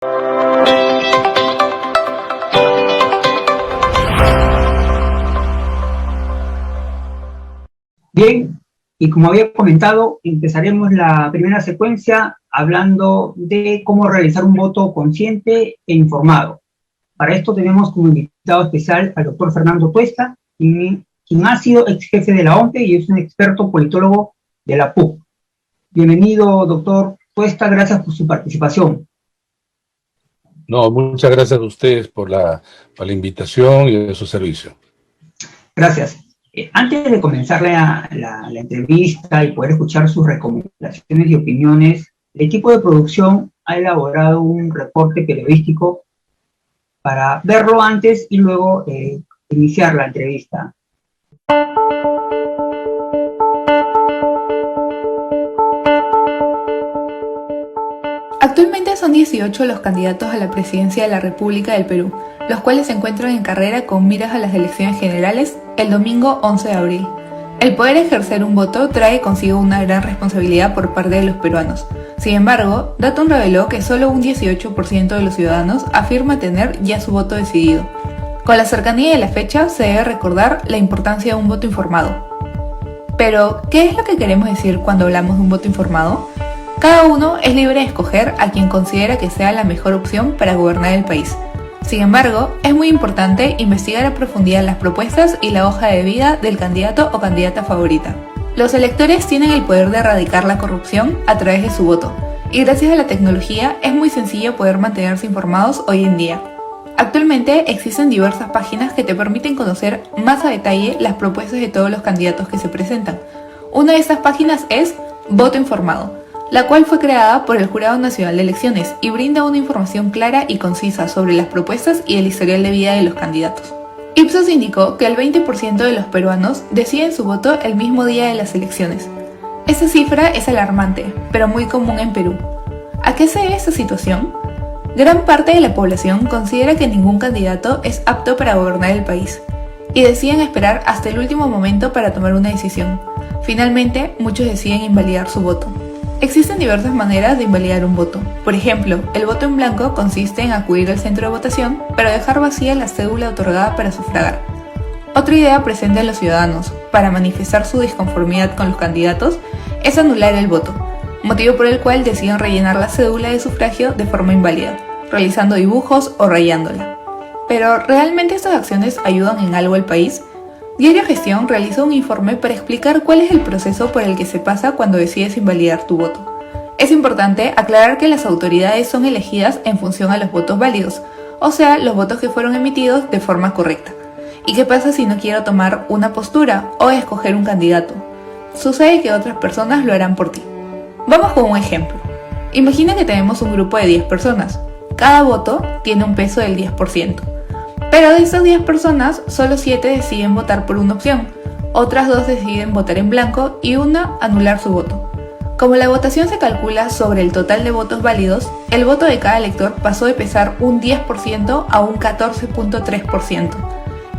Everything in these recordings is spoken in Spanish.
Bien, y como había comentado, empezaremos la primera secuencia hablando de cómo realizar un voto consciente e informado. Para esto tenemos como invitado especial al doctor Fernando Tuesta, quien ha sido ex jefe de la OMPE y es un experto politólogo de la PUC. Bienvenido, doctor Tuesta, gracias por su participación. No, muchas gracias a ustedes por la invitación y de su servicio. Gracias. Antes de comenzar la entrevista y poder escuchar sus recomendaciones y opiniones, el equipo de producción ha elaborado un reporte periodístico para verlo antes y luego iniciar la entrevista. Actualmente son 18 los candidatos a la presidencia de la República del Perú, los cuales se encuentran en carrera con miras a las elecciones generales el domingo 11 de abril. El poder ejercer un voto trae consigo una gran responsabilidad por parte de los peruanos. Sin embargo, Datum reveló que solo un 18% de los ciudadanos afirma tener ya su voto decidido. Con la cercanía de la fecha se debe recordar la importancia de un voto informado. Pero, ¿qué es lo que queremos decir cuando hablamos de un voto informado? Cada uno es libre de escoger a quien considera que sea la mejor opción para gobernar el país. Sin embargo, es muy importante investigar a profundidad las propuestas y la hoja de vida del candidato o candidata favorita. Los electores tienen el poder de erradicar la corrupción a través de su voto, y gracias a la tecnología es muy sencillo poder mantenerse informados hoy en día. Actualmente existen diversas páginas que te permiten conocer más a detalle las propuestas de todos los candidatos que se presentan. Una de estas páginas es Voto Informado, la cual fue creada por el Jurado Nacional de Elecciones y brinda una información clara y concisa sobre las propuestas y el historial de vida de los candidatos. Ipsos indicó que el 20% de los peruanos deciden su voto el mismo día de las elecciones. Esta cifra es alarmante, pero muy común en Perú. ¿A qué se debe esta situación? Gran parte de la población considera que ningún candidato es apto para gobernar el país, y deciden esperar hasta el último momento para tomar una decisión. Finalmente, muchos deciden invalidar su voto. Existen diversas maneras de invalidar un voto. Por ejemplo, el voto en blanco consiste en acudir al centro de votación, pero dejar vacía la cédula otorgada para sufragar. Otra idea presente en los ciudadanos, para manifestar su disconformidad con los candidatos, es anular el voto, motivo por el cual deciden rellenar la cédula de sufragio de forma inválida, realizando dibujos o rayándola. Pero, ¿realmente estas acciones ayudan en algo al país? Diario Gestión realizó un informe para explicar cuál es el proceso por el que se pasa cuando decides invalidar tu voto. Es importante aclarar que las autoridades son elegidas en función a los votos válidos, o sea, los votos que fueron emitidos de forma correcta. ¿Y qué pasa si no quiero tomar una postura o escoger un candidato? Sucede que otras personas lo harán por ti. Vamos con un ejemplo. Imagina que tenemos un grupo de 10 personas. Cada voto tiene un peso del 10%. Pero de estas 10 personas, solo 7 deciden votar por una opción, otras 2 deciden votar en blanco y una anular su voto. Como la votación se calcula sobre el total de votos válidos, el voto de cada elector pasó de pesar un 10% a un 14.3%.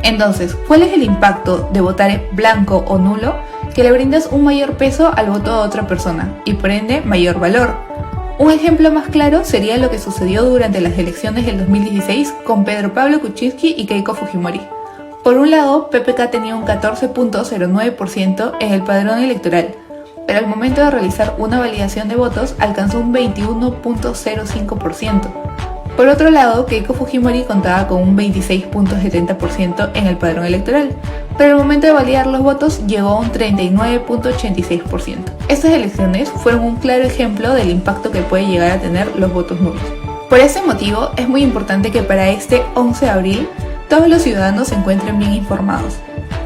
Entonces, ¿cuál es el impacto de votar en blanco o nulo? Que le brindas un mayor peso al voto de otra persona y por ende mayor valor. Un ejemplo más claro sería lo que sucedió durante las elecciones del 2016 con Pedro Pablo Kuczynski y Keiko Fujimori. Por un lado, PPK tenía un 14.09% en el padrón electoral, pero al momento de realizar una validación de votos alcanzó un 21.05%. Por otro lado, Keiko Fujimori contaba con un 26.70% en el padrón electoral, pero al momento de validar los votos llegó a un 39.86%. Estas elecciones fueron un claro ejemplo del impacto que puede llegar a tener los votos nulos. Por ese motivo, es muy importante que para este 11 de abril todos los ciudadanos se encuentren bien informados.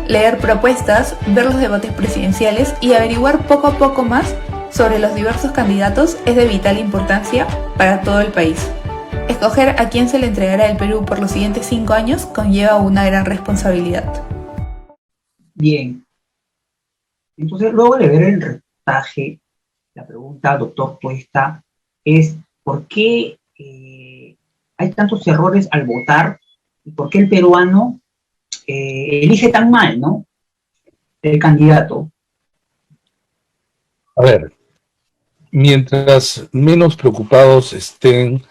Leer propuestas, ver los debates presidenciales y averiguar poco a poco más sobre los diversos candidatos es de vital importancia para todo el país. Escoger a quién se le entregará el Perú por los siguientes 5 años conlleva una gran responsabilidad. Bien. Entonces, luego de ver el reportaje, la pregunta, doctor Tuesta, es ¿por qué hay tantos errores al votar y por qué el peruano elige tan mal, ¿no?, el candidato? A ver, mientras menos preocupados estén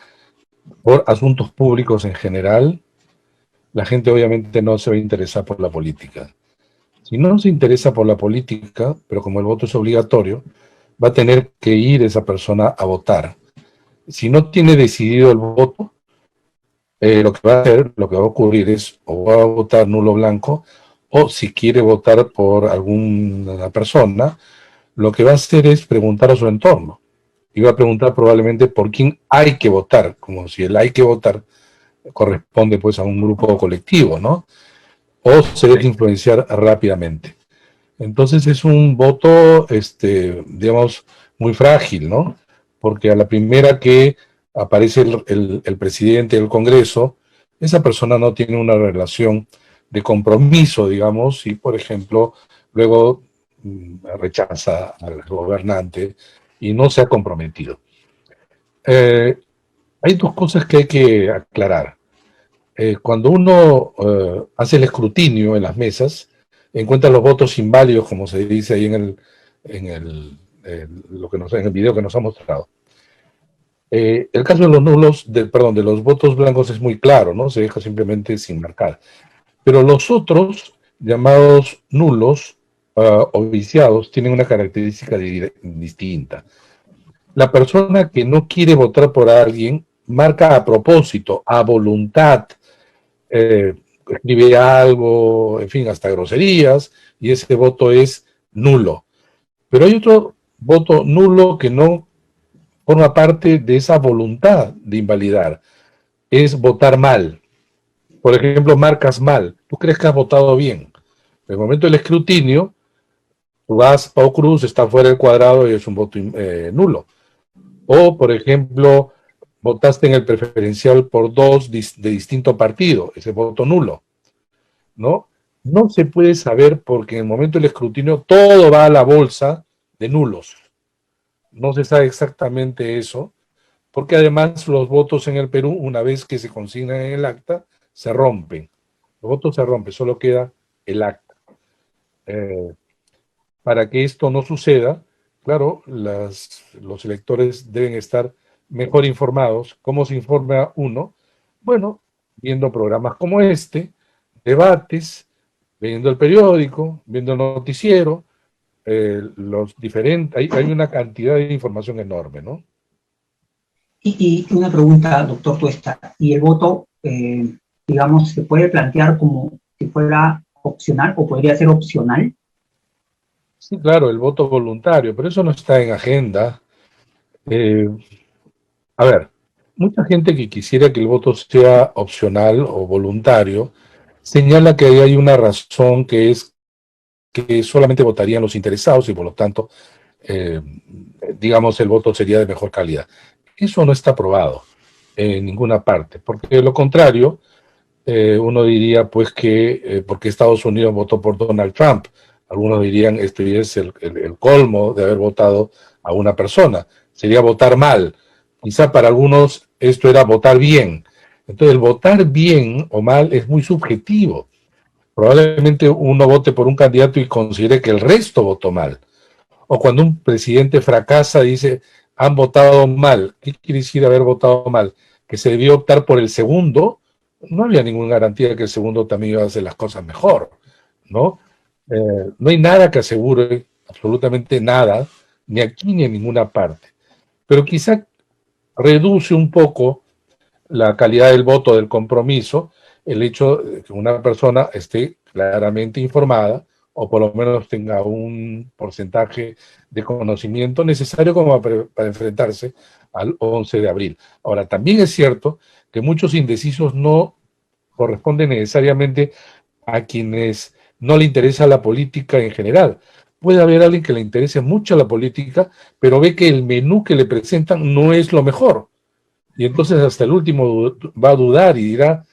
por asuntos públicos en general, la gente obviamente no se va a interesar por la política. Si no se interesa por la política, pero como el voto es obligatorio, va a tener que ir esa persona a votar. Si no tiene decidido el voto, lo que va a hacer, lo que va a ocurrir es o va a votar nulo o blanco, o si quiere votar por alguna persona, lo que va a hacer es preguntar a su entorno. Y va a preguntar probablemente por quién hay que votar, como si el hay que votar corresponde pues a un grupo colectivo, ¿no? O se deja influenciar rápidamente. Entonces es un voto, digamos, muy frágil, ¿no? Porque a la primera que aparece el presidente del Congreso, esa persona no tiene una relación de compromiso, digamos, y por ejemplo, luego rechaza al gobernante y no se ha comprometido. Eh, Hay dos cosas que hay que aclarar. Cuando uno hace el escrutinio en las mesas, encuentra los votos inválidos, como se dice ahí en el video que nos ha mostrado. El caso de los nulos, de los votos blancos es muy claro, ¿no? Se deja simplemente sin marcar. Pero los otros, llamados nulos o viciados, tienen una característica distinta. La persona que no quiere votar por alguien marca a propósito, a voluntad, escribe algo, en fin, hasta groserías, y ese voto es nulo. Pero hay otro voto nulo que no forma parte de esa voluntad de invalidar, es votar mal. Por ejemplo, marcas mal, tú crees que has votado bien. En el momento del escrutinio, tú vas, Pau Cruz está fuera del cuadrado y es un voto nulo. O, por ejemplo, votaste en el preferencial por dos de distinto partido, ese voto nulo. ¿No? No se puede saber porque en el momento del escrutinio todo va a la bolsa de nulos. No se sabe exactamente eso, porque además los votos en el Perú, una vez que se consignan en el acta, se rompen. Los votos se rompen, solo queda el acta. Para que esto no suceda, claro, los electores deben estar mejor informados. ¿Cómo se informa uno? Bueno, viendo programas como este, debates, viendo el periódico, viendo el noticiero, los diferentes, hay una cantidad de información enorme, ¿no? Y una pregunta, doctor Tuesta, ¿y el voto, digamos, se puede plantear como si fuera opcional o podría ser opcional? Sí, claro, el voto voluntario, pero eso no está en agenda. Eh, a ver, mucha gente que quisiera que el voto sea opcional o voluntario señala que hay una razón que es que solamente votarían los interesados y por lo tanto, eh, digamos, el voto sería de mejor calidad. Eso no está probado en ninguna parte, porque de lo contrario, uno diría pues que porque Estados Unidos votó por Donald Trump, algunos dirían esto es el colmo de haber votado a una persona, sería votar mal, quizá para algunos esto era votar bien. Entonces el votar bien o mal es muy subjetivo. Probablemente uno vote por un candidato y considere que el resto votó mal. O cuando un presidente fracasa, dice, han votado mal. ¿Qué quiere decir haber votado mal? Que se debió optar por el segundo. No había ninguna garantía de que el segundo también iba a hacer las cosas mejor, ¿no? No hay nada que asegure, absolutamente nada, ni aquí ni en ninguna parte. Pero quizá reduce un poco la calidad del voto, del compromiso, el hecho de que una persona esté claramente informada o por lo menos tenga un porcentaje de conocimiento necesario como para enfrentarse al 11 de abril. Ahora, también es cierto que muchos indecisos no corresponden necesariamente a quienes no le interesa la política en general. Puede haber alguien que le interese mucho la política, pero ve que el menú que le presentan no es lo mejor. Y entonces hasta el último va a dudar y dirá,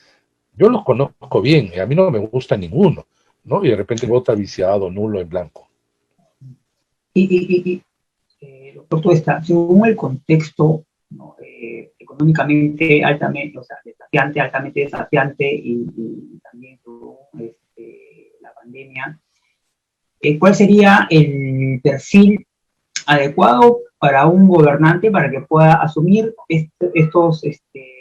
yo los conozco bien, y a mí no me gusta ninguno, ¿no? Y de repente vota viciado, nulo, en blanco. Doctor Tuesta, según el contexto, ¿no? Económicamente altamente, o sea, desafiante, altamente desafiante y también la pandemia, ¿cuál sería el perfil adecuado para un gobernante para que pueda asumir estos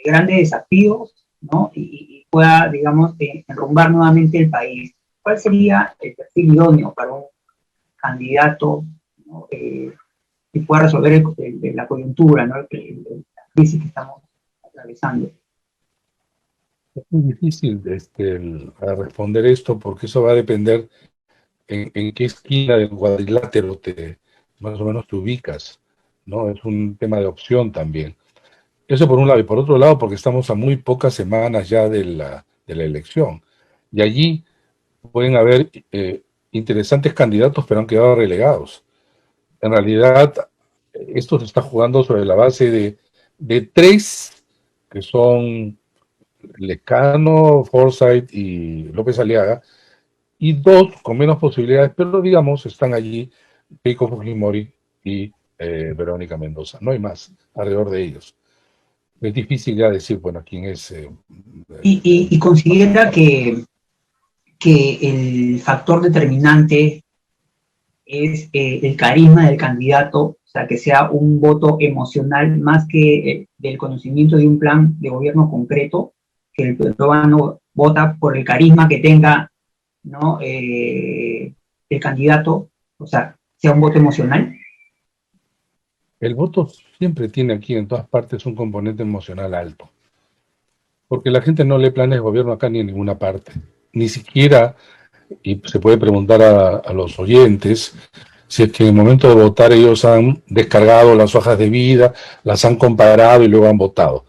grandes desafíos, ¿no? Y pueda, digamos, enrumbar nuevamente el país. ¿Cuál sería el perfil idóneo para un candidato, ¿no? Que pueda resolver la coyuntura, ¿no? La crisis que estamos atravesando? Es muy difícil responder esto porque eso va a depender en qué esquina del cuadrilátero más o menos te ubicas, ¿no? Es un tema de opción también. Eso por un lado. Y por otro lado, porque estamos a muy pocas semanas ya de la elección. Y allí pueden haber interesantes candidatos, pero han quedado relegados. En realidad, esto se está jugando sobre la base de tres, que son Lecano, Forsyth y López Aliaga, y dos con menos posibilidades, pero digamos, están allí Keiko Fujimori y Verónica Mendoza. No hay más alrededor de ellos. Es difícil ya decir, bueno, quién es. Y considera que el factor determinante es el carisma del candidato, o sea, que sea un voto emocional más que del conocimiento de un plan de gobierno concreto, que el peruano vota por el carisma que tenga, ¿no? El candidato, o sea un voto emocional. El voto siempre tiene aquí en todas partes un componente emocional alto, porque la gente no lee planes de gobierno acá ni en ninguna parte, ni siquiera, y se puede preguntar a los oyentes, si es que en el momento de votar ellos han descargado las hojas de vida, las han comparado y luego han votado.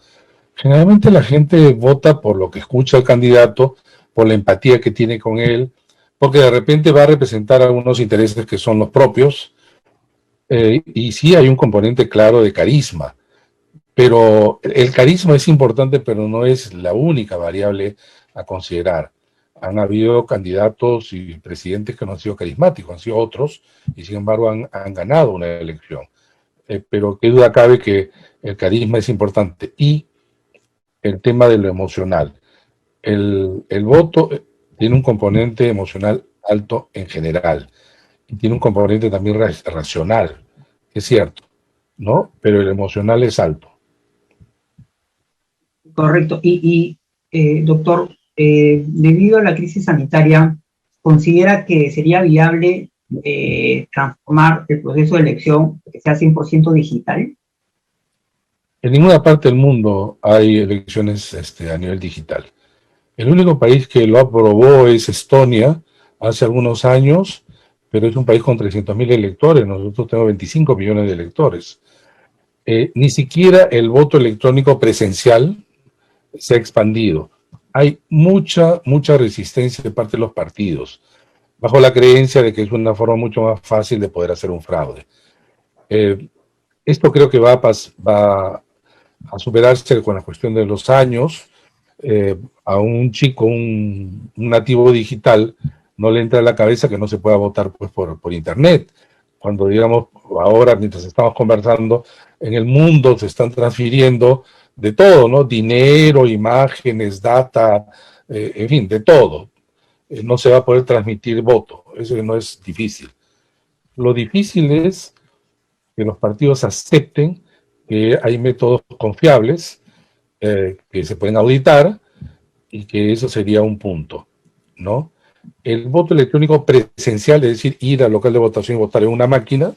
Generalmente la gente vota por lo que escucha el candidato, por la empatía que tiene con él, porque de repente va a representar algunos intereses que son los propios, y sí hay un componente claro de carisma, pero el carisma es importante, pero no es la única variable a considerar. Han habido candidatos y presidentes que no han sido carismáticos, han sido otros, y sin embargo han ganado una elección. Pero qué duda cabe que el carisma es importante. Y el tema de lo emocional. El voto tiene un componente emocional alto en general, y tiene un componente también racional, es cierto, ¿no? Pero el emocional es alto. Correcto. Doctor, debido a la crisis sanitaria, ¿considera que sería viable transformar el proceso de elección que sea 100% digital? En ninguna parte del mundo hay elecciones a nivel digital. El único país que lo aprobó es Estonia, hace algunos años, pero es un país con 300.000 electores. Nosotros tenemos 25 millones de electores. Ni siquiera el voto electrónico presencial se ha expandido. Hay mucha resistencia de parte de los partidos, bajo la creencia de que es una forma mucho más fácil de poder hacer un fraude. Esto creo que va a superarse con la cuestión de los años. A un chico, un nativo digital, no le entra a la cabeza que no se pueda votar pues, por internet. Cuando, digamos, ahora, mientras estamos conversando, en el mundo se están transfiriendo de todo, ¿no? Dinero, imágenes, data, en fin, de todo. No se va a poder transmitir voto. Eso no es difícil. Lo difícil es que los partidos acepten que hay métodos confiables, que se pueden auditar, y que eso sería un punto, ¿no? El voto electrónico presencial, es decir, ir al local de votación y votar en una máquina,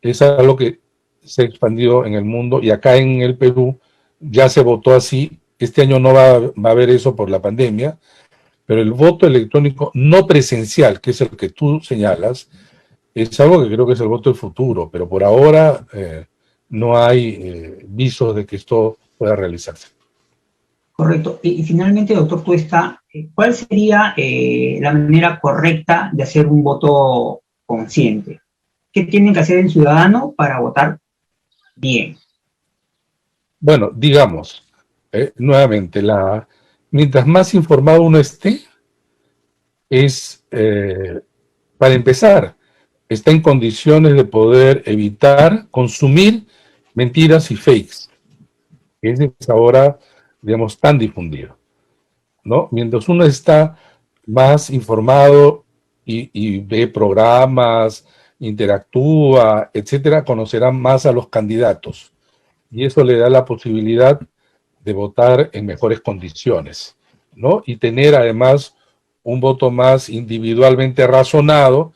es algo que se ha expandido en el mundo, y acá en el Perú ya se votó así. Este año no va a haber eso por la pandemia, pero el voto electrónico no presencial, que es el que tú señalas, es algo que creo que es el voto del futuro, pero por ahora no hay visos de que esto pueda realizarse. Correcto. Y finalmente, doctor Tuesta, ¿cuál sería la manera correcta de hacer un voto consciente? ¿Qué tiene que hacer el ciudadano para votar bien? Bueno, digamos, nuevamente, mientras más informado uno esté, para empezar, está en condiciones de poder evitar consumir mentiras y fakes, que es ahora, digamos, tan difundido, ¿no? Mientras uno está más informado y ve programas interactúa, etcétera, conocerá más a los candidatos. Y eso le da la posibilidad de votar en mejores condiciones, ¿no? Y tener además un voto más individualmente razonado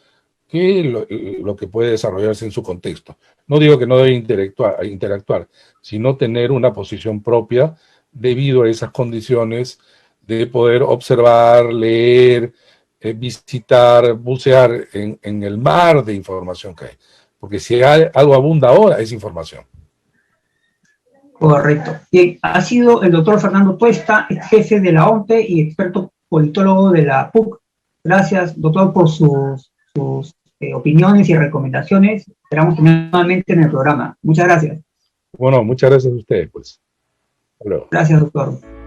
que lo que puede desarrollarse en su contexto. No digo que no debe interactuar, sino tener una posición propia debido a esas condiciones de poder observar, leer, visitar, bucear en el mar de información que hay. Porque si algo abunda ahora, es información. Correcto. Bien, ha sido el doctor Fernando Tuesta, jefe de la OMPE y experto politólogo de la PUC. Gracias, doctor, por sus opiniones y recomendaciones. Esperamos tener nuevamente en el programa. Muchas gracias. Bueno, muchas gracias a ustedes, pues. Hasta luego. Gracias, doctor.